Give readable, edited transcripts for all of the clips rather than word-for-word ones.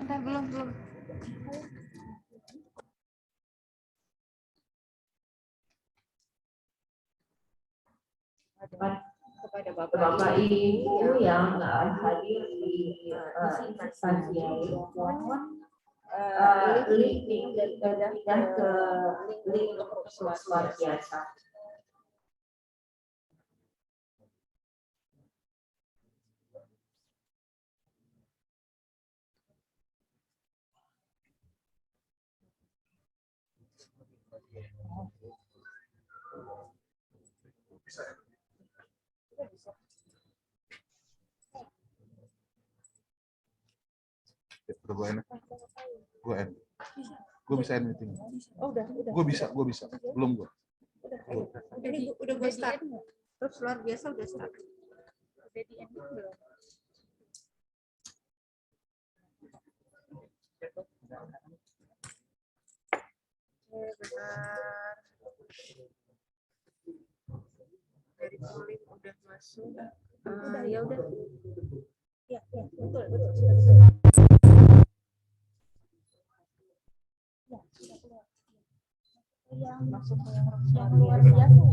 Bentar, belum. Kepada Bapak Ibu yang hadir di instansi ini, mohon link dan pindah ke link kursus luar biasa. Gue bisa end meeting. Oh, udah. Gue bisa. Belum gue. Udah gue start. Terus luar biasa udah start. Udah di end belum? Benar. Dari polling udah masuk. Ya udah. Ya, betul. Ya, sudah keluar. Yang masuk yang luar biasa.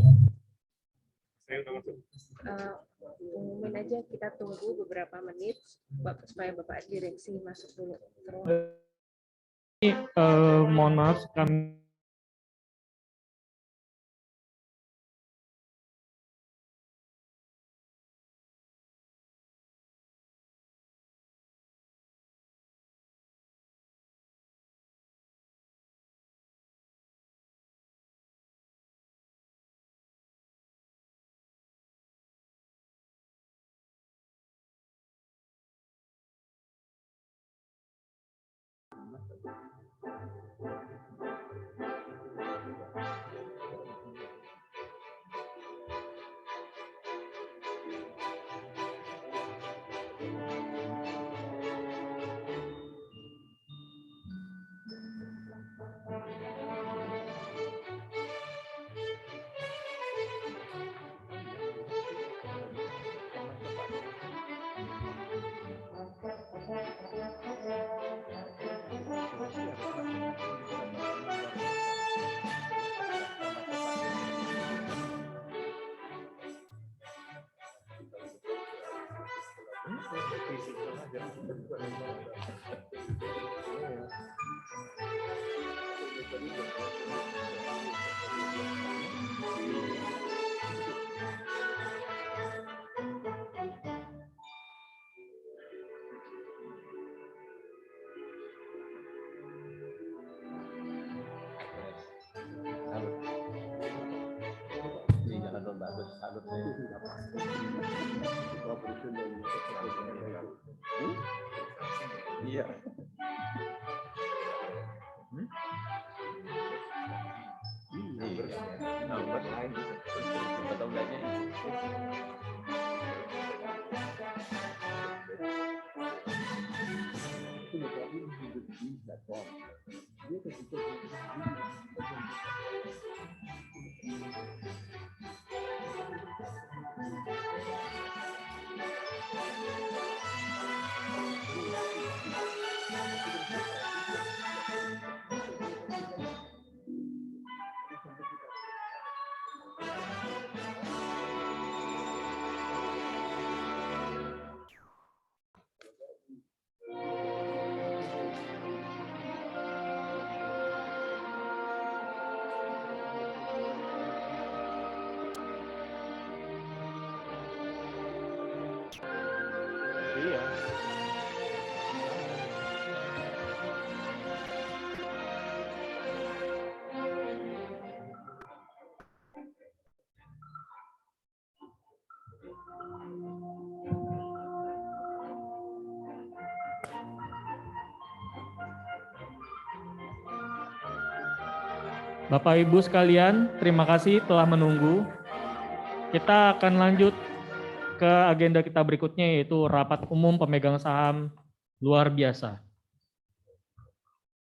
Saya udah masuk. Umumin aja, kita tunggu beberapa menit supaya Bapak direksi masuk dulu. Mohon maaf, kami Iya. Nomor lain. Atau enggaknya. Bapak Ibu sekalian, terima kasih telah menunggu. Kita akan lanjut ke agenda kita berikutnya, yaitu rapat umum pemegang saham luar biasa.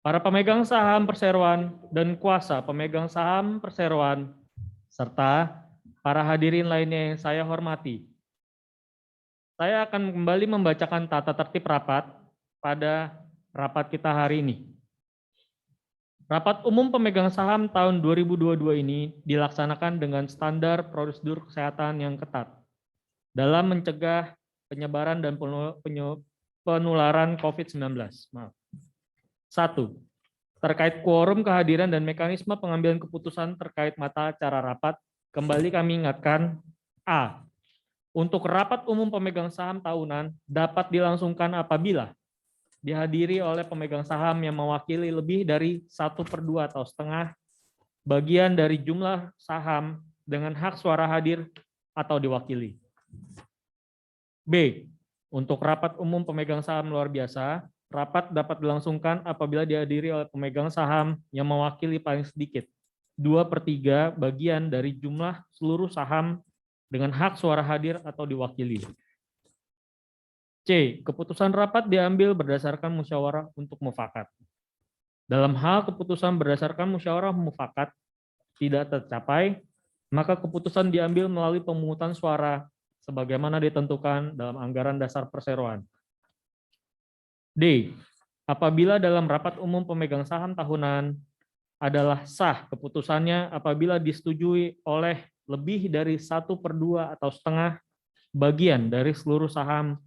Para pemegang saham perseroan dan kuasa pemegang saham perseroan, serta para hadirin lainnya yang saya hormati. Saya akan kembali membacakan tata tertib rapat pada rapat kita hari ini. Rapat umum pemegang saham tahun 2022 ini dilaksanakan dengan standar prosedur kesehatan yang ketat dalam mencegah penyebaran dan penularan COVID-19. Maaf. 1. Terkait quorum kehadiran dan mekanisme pengambilan keputusan terkait mata acara rapat, kembali kami ingatkan, A. Untuk rapat umum pemegang saham tahunan dapat dilangsungkan apabila dihadiri oleh pemegang saham yang mewakili lebih dari 1/2 atau setengah bagian dari jumlah saham dengan hak suara hadir atau diwakili. B. Untuk rapat umum pemegang saham luar biasa, rapat dapat dilangsungkan apabila dihadiri oleh pemegang saham yang mewakili paling sedikit 2/3 bagian dari jumlah seluruh saham dengan hak suara hadir atau diwakili. C. Keputusan rapat diambil berdasarkan musyawarah untuk mufakat. Dalam hal keputusan berdasarkan musyawarah mufakat tidak tercapai, maka keputusan diambil melalui pemungutan suara sebagaimana ditentukan dalam anggaran dasar perseroan. D. Apabila dalam rapat umum pemegang saham tahunan adalah sah keputusannya apabila disetujui oleh lebih dari 1/2 atau setengah bagian dari seluruh saham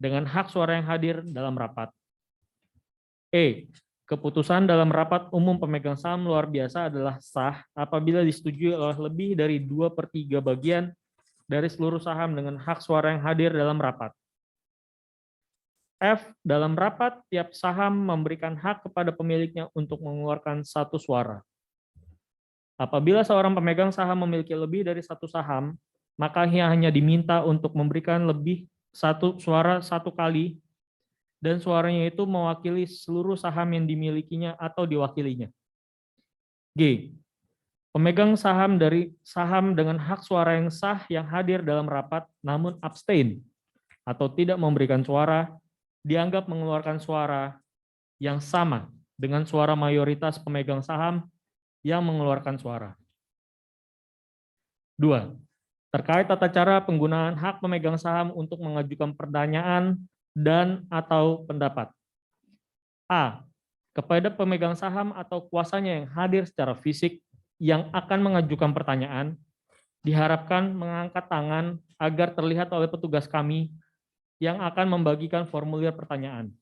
dengan hak suara yang hadir dalam rapat. E. Keputusan dalam rapat umum pemegang saham luar biasa adalah sah apabila disetujui oleh lebih dari 2/3 bagian dari seluruh saham dengan hak suara yang hadir dalam rapat. F. Dalam rapat, tiap saham memberikan hak kepada pemiliknya untuk mengeluarkan 1 suara. Apabila seorang pemegang saham memiliki lebih dari 1 saham, maka ia hanya diminta untuk memberikan lebih 1 suara 1 kali, dan suaranya itu mewakili seluruh saham yang dimilikinya atau diwakilinya. G. Pemegang saham dari saham dengan hak suara yang sah yang hadir dalam rapat namun abstain atau tidak memberikan suara, dianggap mengeluarkan suara yang sama dengan suara mayoritas pemegang saham yang mengeluarkan suara. 2. Terkait tata cara penggunaan hak pemegang saham untuk mengajukan pertanyaan dan atau pendapat. A. Kepada pemegang saham atau kuasanya yang hadir secara fisik yang akan mengajukan pertanyaan, diharapkan mengangkat tangan agar terlihat oleh petugas kami yang akan membagikan formulir pertanyaan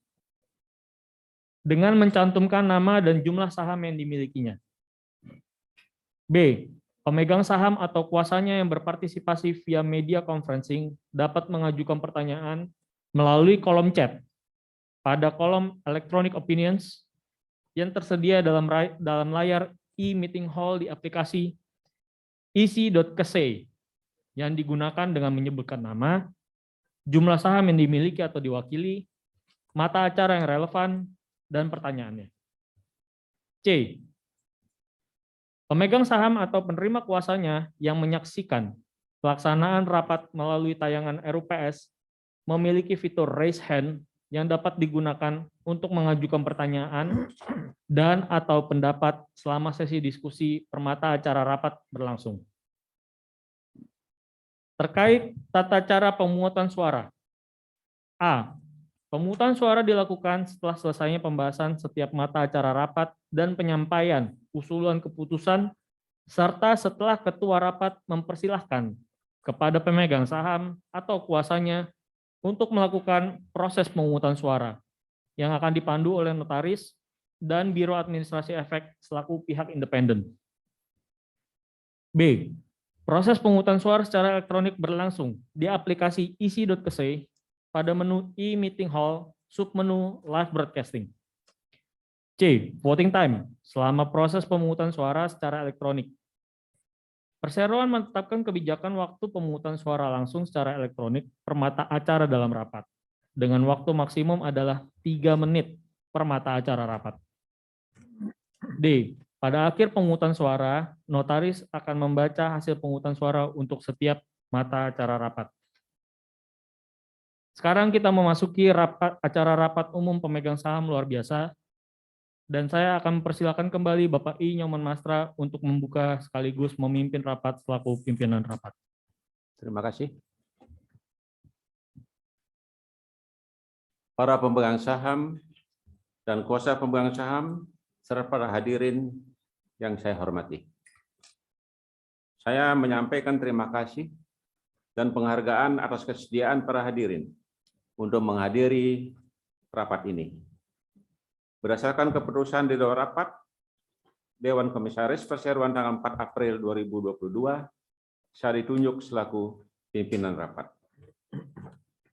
dengan mencantumkan nama dan jumlah saham yang dimilikinya. B. Pemegang saham atau kuasanya yang berpartisipasi via media conferencing dapat mengajukan pertanyaan melalui kolom chat pada kolom electronic opinions yang tersedia dalam layar e-meeting hall di aplikasi isi.kese yang digunakan dengan menyebutkan nama, jumlah saham yang dimiliki atau diwakili, mata acara yang relevan, dan pertanyaannya. C. Pemegang saham atau penerima kuasanya yang menyaksikan pelaksanaan rapat melalui tayangan RUPS memiliki fitur raise hand yang dapat digunakan untuk mengajukan pertanyaan dan atau pendapat selama sesi diskusi permata acara rapat berlangsung. Terkait tata cara pemungutan suara. A. Pemungutan suara dilakukan setelah selesainya pembahasan setiap mata acara rapat dan penyampaian usulan keputusan, serta setelah ketua rapat mempersilahkan kepada pemegang saham atau kuasanya untuk melakukan proses pemungutan suara yang akan dipandu oleh notaris dan Biro Administrasi Efek selaku pihak independen. B. Proses pemungutan suara secara elektronik berlangsung di aplikasi isi.kese pada menu e-meeting hall, submenu live broadcasting. C. Voting time selama proses pemungutan suara secara elektronik. Perseroan menetapkan kebijakan waktu pemungutan suara langsung secara elektronik per mata acara dalam rapat, dengan waktu maksimum adalah 3 menit per mata acara rapat. D. Pada akhir pemungutan suara, notaris akan membaca hasil pemungutan suara untuk setiap mata acara rapat. Sekarang kita memasuki acara rapat umum pemegang saham luar biasa, dan saya akan mempersilakan kembali Bapak I. Nyoman Mastra untuk membuka sekaligus memimpin rapat selaku pimpinan rapat. Terima kasih. Para pemegang saham dan kuasa pemegang saham, serta para hadirin yang saya hormati. Saya menyampaikan terima kasih dan penghargaan atas kesediaan para hadirin untuk menghadiri rapat ini. Berdasarkan keputusan di luar rapat, Dewan Komisaris Perseroan tanggal 4 April 2022, saya ditunjuk selaku pimpinan rapat.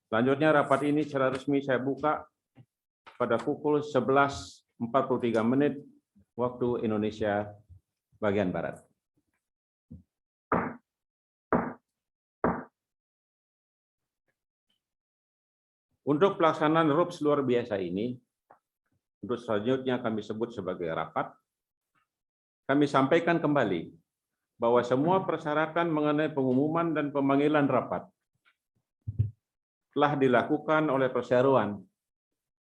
Selanjutnya rapat ini secara resmi saya buka pada pukul 11.43 waktu Indonesia bagian Barat. Untuk pelaksanaan RUPS luar biasa ini, untuk selanjutnya kami sebut sebagai rapat, kami sampaikan kembali bahwa semua persyaratan mengenai pengumuman dan pemanggilan rapat telah dilakukan oleh perseroan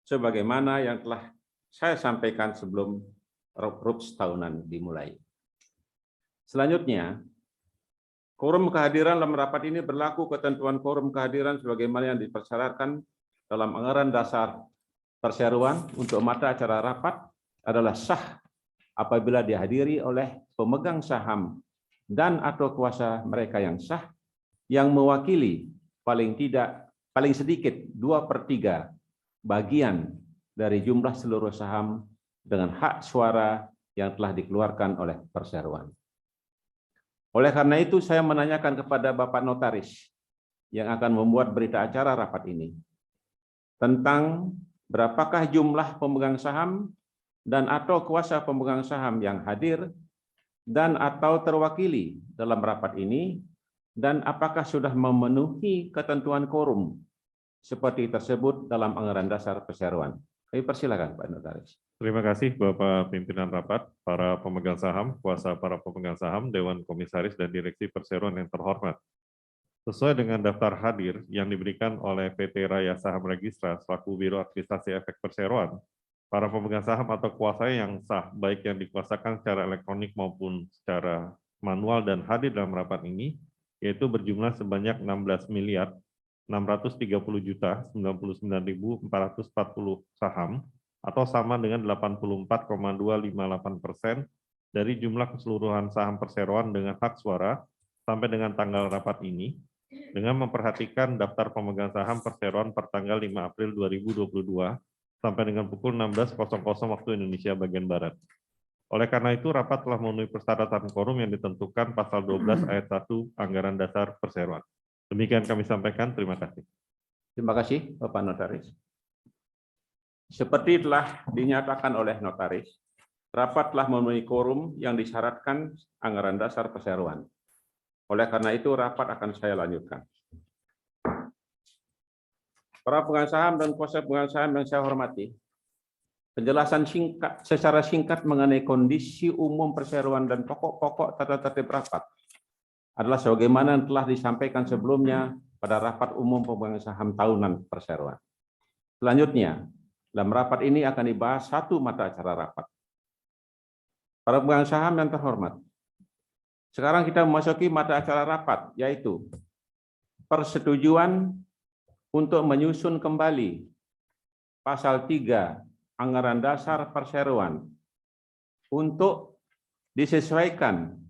sebagaimana yang telah saya sampaikan sebelum RUPS tahunan dimulai. Selanjutnya, quorum kehadiran dalam rapat ini berlaku ketentuan quorum kehadiran sebagaimana yang dipersyaratkan dalam anggaran dasar perseroan untuk mata acara rapat adalah sah apabila dihadiri oleh pemegang saham dan atau kuasa mereka yang sah yang mewakili paling sedikit 2/3 bagian dari jumlah seluruh saham dengan hak suara yang telah dikeluarkan oleh perseroan. Oleh karena itu saya menanyakan kepada Bapak Notaris yang akan membuat berita acara rapat ini tentang berapakah jumlah pemegang saham dan atau kuasa pemegang saham yang hadir dan atau terwakili dalam rapat ini, dan apakah sudah memenuhi ketentuan quorum seperti tersebut dalam anggaran dasar perseroan. Kami persilakan Pak Notaris. Terima kasih Bapak Pimpinan Rapat, para pemegang saham, kuasa para pemegang saham, Dewan Komisaris dan Direksi Perseroan yang terhormat. Sesuai dengan daftar hadir yang diberikan oleh PT Raya Saham Registra selaku Biro Administrasi Efek Perseroan, para pemegang saham atau kuasa yang sah, baik yang dikuasakan secara elektronik maupun secara manual dan hadir dalam rapat ini, yaitu berjumlah sebanyak 16.630.099.440 saham, atau sama dengan 84,258% dari jumlah keseluruhan saham perseroan dengan hak suara sampai dengan tanggal rapat ini, dengan memperhatikan daftar pemegang saham perseroan per tanggal 5 April 2022 sampai dengan pukul 16.00 waktu Indonesia bagian Barat. Oleh karena itu, rapat telah memenuhi persyaratan quorum yang ditentukan pasal 12 ayat 1 Anggaran Dasar Perseroan. Demikian kami sampaikan, terima kasih. Terima kasih Bapak Notaris. Seperti telah dinyatakan oleh Notaris, rapat telah memenuhi quorum yang disyaratkan Anggaran Dasar Perseroan. Oleh karena itu, rapat akan saya lanjutkan. Para pemegang saham dan kuasa pemegang saham yang saya hormati, penjelasan secara singkat mengenai kondisi umum perseroan dan pokok-pokok tata tertib rapat adalah sebagaimana yang telah disampaikan sebelumnya pada rapat umum pemegang saham tahunan perseroan. Selanjutnya, dalam rapat ini akan dibahas satu mata acara rapat. Para pemegang saham yang terhormat, sekarang kita memasuki mata acara rapat, yaitu persetujuan untuk menyusun kembali pasal 3 Anggaran Dasar Perseroan untuk disesuaikan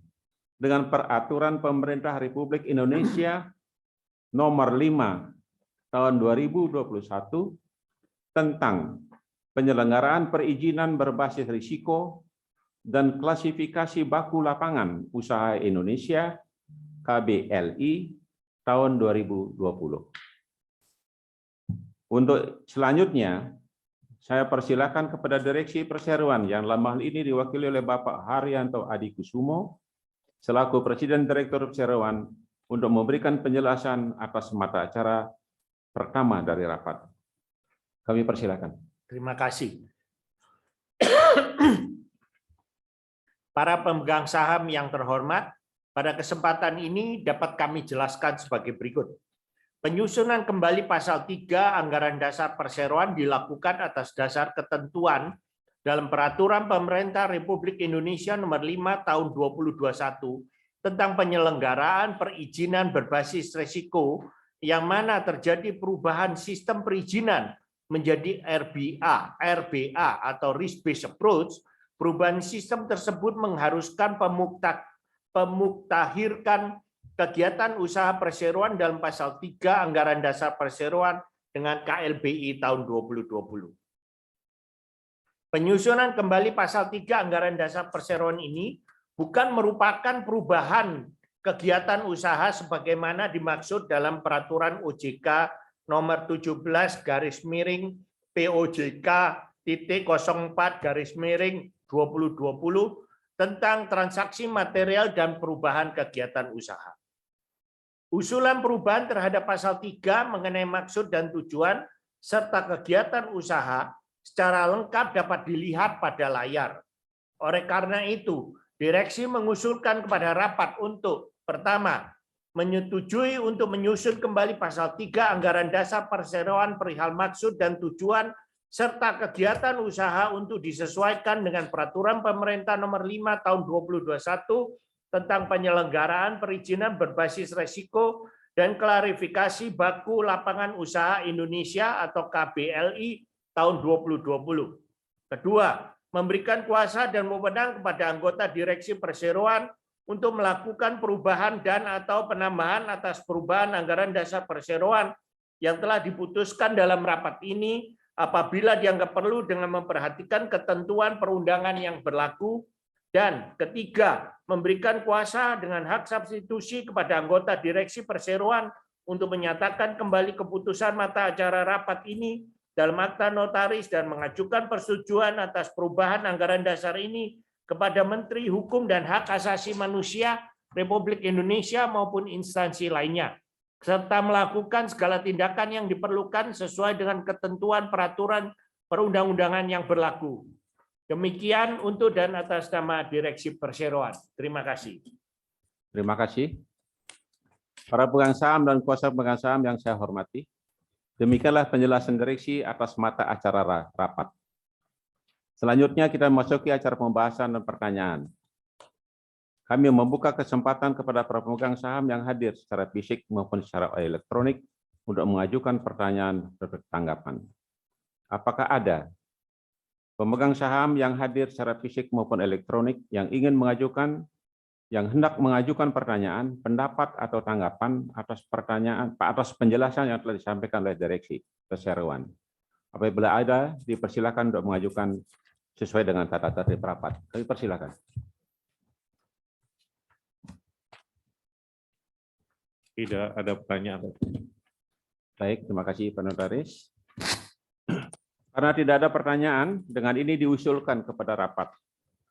dengan Peraturan Pemerintah Republik Indonesia Nomor 5 Tahun 2021 tentang penyelenggaraan perizinan berbasis risiko dan klasifikasi baku lapangan usaha Indonesia KBLI tahun 2020. Untuk selanjutnya, saya persilakan kepada Direksi Perseroan yang dalam hal ini diwakili oleh Bapak Haryanto Adikusumo selaku Presiden Direktur Perseroan untuk memberikan penjelasan atas mata acara pertama dari rapat. Kami persilakan. Terima kasih. Para pemegang saham yang terhormat, pada kesempatan ini dapat kami jelaskan sebagai berikut. Penyusunan kembali pasal 3 Anggaran Dasar Perseroan dilakukan atas dasar ketentuan dalam Peraturan Pemerintah Republik Indonesia Nomor 5 Tahun 2021 tentang penyelenggaraan perizinan berbasis risiko yang mana terjadi perubahan sistem perizinan menjadi RBA atau Risk Based Approach, perubahan sistem tersebut mengharuskan pemuktahirkan kegiatan usaha perseroan dalam pasal 3 Anggaran Dasar Perseroan dengan KLBI tahun 2020. Penyusunan kembali pasal 3 Anggaran Dasar Perseroan ini bukan merupakan perubahan kegiatan usaha sebagaimana dimaksud dalam Peraturan OJK nomor 17/POJK.04/2020 tentang transaksi material dan perubahan kegiatan usaha. Usulan perubahan terhadap pasal 3 mengenai maksud dan tujuan serta kegiatan usaha secara lengkap dapat dilihat pada layar. Oleh karena itu, direksi mengusulkan kepada rapat untuk pertama, menyetujui untuk menyusun kembali pasal 3 Anggaran Dasar Perseroan perihal maksud dan tujuan serta kegiatan usaha untuk disesuaikan dengan Peraturan Pemerintah Nomor 5 Tahun 2021 tentang penyelenggaraan perizinan berbasis resiko dan klarifikasi baku lapangan usaha Indonesia atau KBLI tahun 2020. Kedua, memberikan kuasa dan wewenang kepada anggota direksi perseroan untuk melakukan perubahan dan atau penambahan atas perubahan anggaran dasar perseroan yang telah diputuskan dalam rapat ini apabila dianggap perlu dengan memperhatikan ketentuan perundangan yang berlaku. Dan ketiga, memberikan kuasa dengan hak substitusi kepada anggota direksi perseroan untuk menyatakan kembali keputusan mata acara rapat ini dalam akta notaris dan mengajukan persetujuan atas perubahan anggaran dasar ini kepada Menteri Hukum dan Hak Asasi Manusia Republik Indonesia maupun instansi lainnya, serta melakukan segala tindakan yang diperlukan sesuai dengan ketentuan peraturan perundang-undangan yang berlaku. Demikian untuk dan atas nama Direksi Perseroan. Terima kasih. Terima kasih. Para pemegang saham dan kuasa pemegang saham yang saya hormati, demikianlah penjelasan direksi atas mata acara rapat. Selanjutnya kita memasuki acara pembahasan dan pertanyaan. Kami membuka kesempatan kepada para pemegang saham yang hadir secara fisik maupun secara elektronik untuk mengajukan pertanyaan dan tanggapan. Apakah ada pemegang saham yang hadir secara fisik maupun elektronik yang ingin mengajukan, yang hendak mengajukan pertanyaan, pendapat atau tanggapan atas penjelasan yang telah disampaikan oleh direksi perseroan? Apabila ada, dipersilakan untuk mengajukan sesuai dengan tata tertib rapat. Kami persilakan. Tidak ada pertanyaan. Baik, terima kasih Pak Notaris. Karena tidak ada pertanyaan, dengan ini diusulkan kepada rapat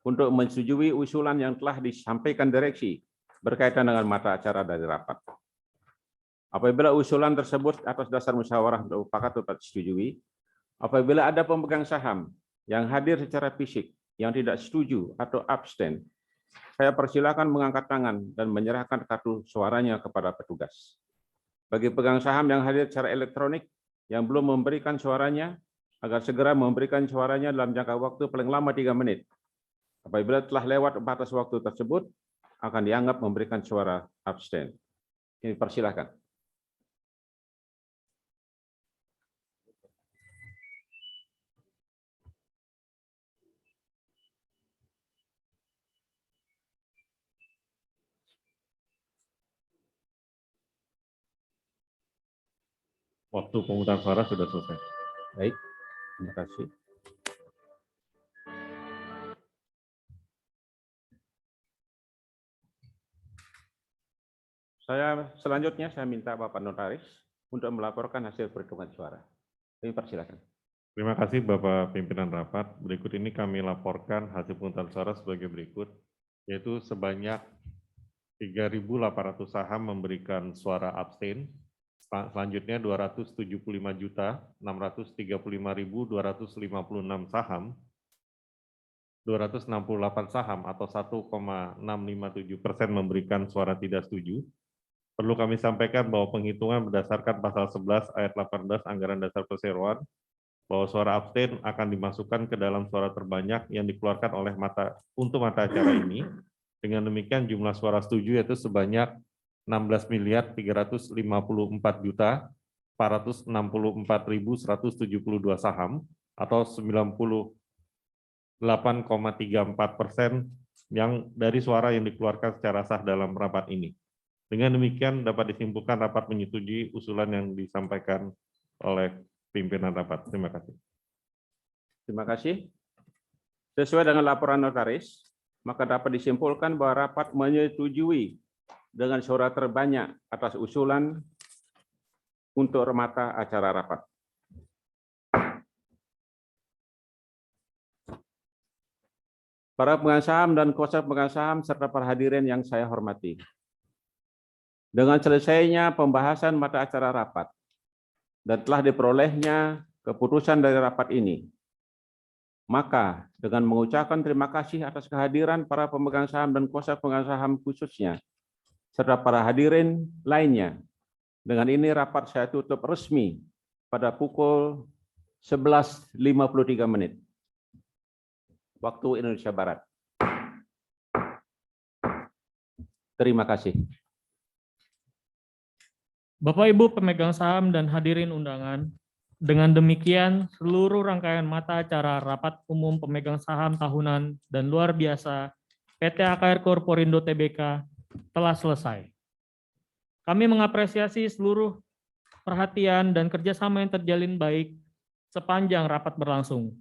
untuk menyetujui usulan yang telah disampaikan direksi berkaitan dengan mata acara dari rapat. Apabila usulan tersebut atas dasar musyawarah mufakat dapat disetujui, apabila ada pemegang saham yang hadir secara fisik yang tidak setuju atau abstain, saya persilakan mengangkat tangan dan menyerahkan kartu suaranya kepada petugas. Bagi pemegang saham yang hadir secara elektronik yang belum memberikan suaranya, agar segera memberikan suaranya dalam jangka waktu paling lama 3 menit. Apabila telah lewat batas waktu tersebut, akan dianggap memberikan suara abstain. Ini persilakan. Waktu pemungutan suara sudah selesai. Baik, terima kasih. Selanjutnya saya minta Bapak Notaris untuk melaporkan hasil perhitungan suara. Kami persilakan. Terima kasih Bapak Pimpinan Rapat. Berikut ini kami laporkan hasil pemungutan suara sebagai berikut, yaitu sebanyak 3.800 saham memberikan suara abstain. Selanjutnya 275.635.256 saham, 268 saham atau 1,657% memberikan suara tidak setuju. Perlu kami sampaikan bahwa penghitungan berdasarkan pasal 11 ayat 18 Anggaran Dasar Perseroan, bahwa suara abstain akan dimasukkan ke dalam suara terbanyak yang dikeluarkan oleh mata acara ini. Dengan demikian jumlah suara setuju yaitu sebanyak 16.354.000.000 464.172 saham atau 98,34% yang dari suara yang dikeluarkan secara sah dalam rapat ini. Dengan demikian dapat disimpulkan rapat menyetujui usulan yang disampaikan oleh pimpinan rapat. Terima kasih. Terima kasih. Sesuai dengan laporan notaris, maka dapat disimpulkan bahwa rapat menyetujui dengan suara terbanyak atas usulan untuk mata acara rapat. Para pemegang saham dan kuasa pemegang saham serta para hadirin yang saya hormati. Dengan selesainya pembahasan mata acara rapat dan telah diperolehnya keputusan dari rapat ini, maka dengan mengucapkan terima kasih atas kehadiran para pemegang saham dan kuasa pemegang saham khususnya, serta para hadirin lainnya, dengan ini rapat saya tutup resmi pada pukul 11.53 waktu Indonesia Barat. Terima kasih. Bapak Ibu pemegang saham dan hadirin undangan, dengan demikian seluruh rangkaian mata acara Rapat Umum Pemegang Saham Tahunan dan Luar Biasa PT AKR Corporindo Tbk telah selesai. Kami mengapresiasi seluruh perhatian dan kerjasama yang terjalin baik sepanjang rapat berlangsung.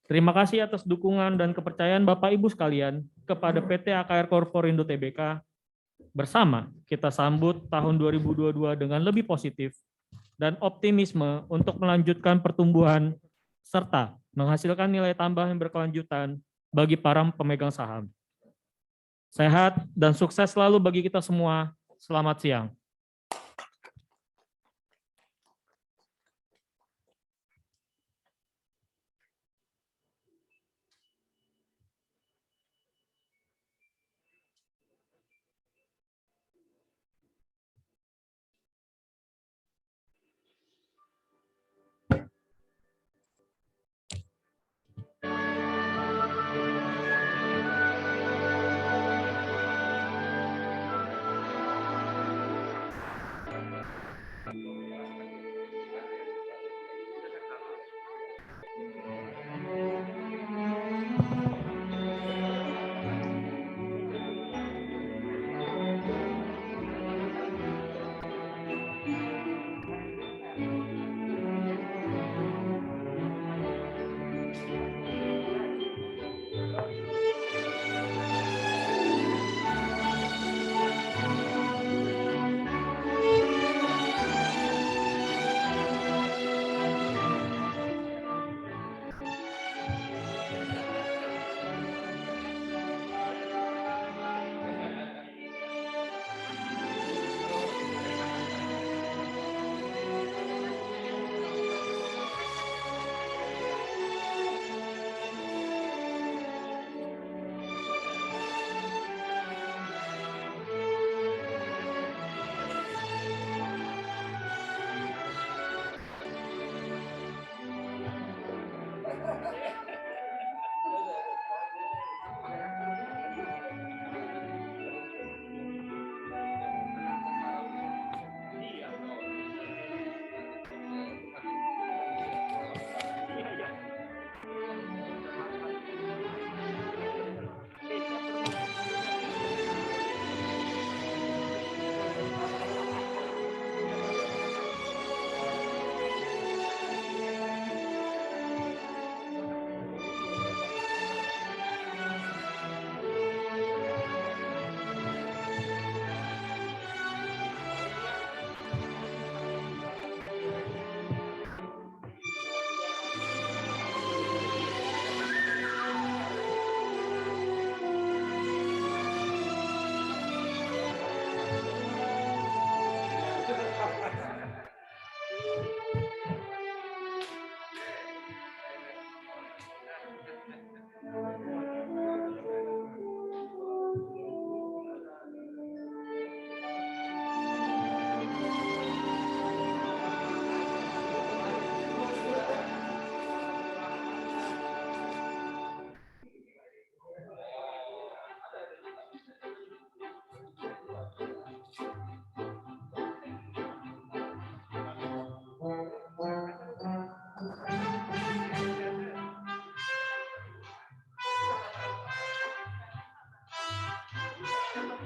Terima kasih atas dukungan dan kepercayaan Bapak Ibu sekalian kepada PT AKR Corporindo Tbk. Bersama kita sambut tahun 2022 dengan lebih positif dan optimisme untuk melanjutkan pertumbuhan serta menghasilkan nilai tambah yang berkelanjutan bagi para pemegang saham. Sehat dan sukses selalu bagi kita semua. Selamat siang.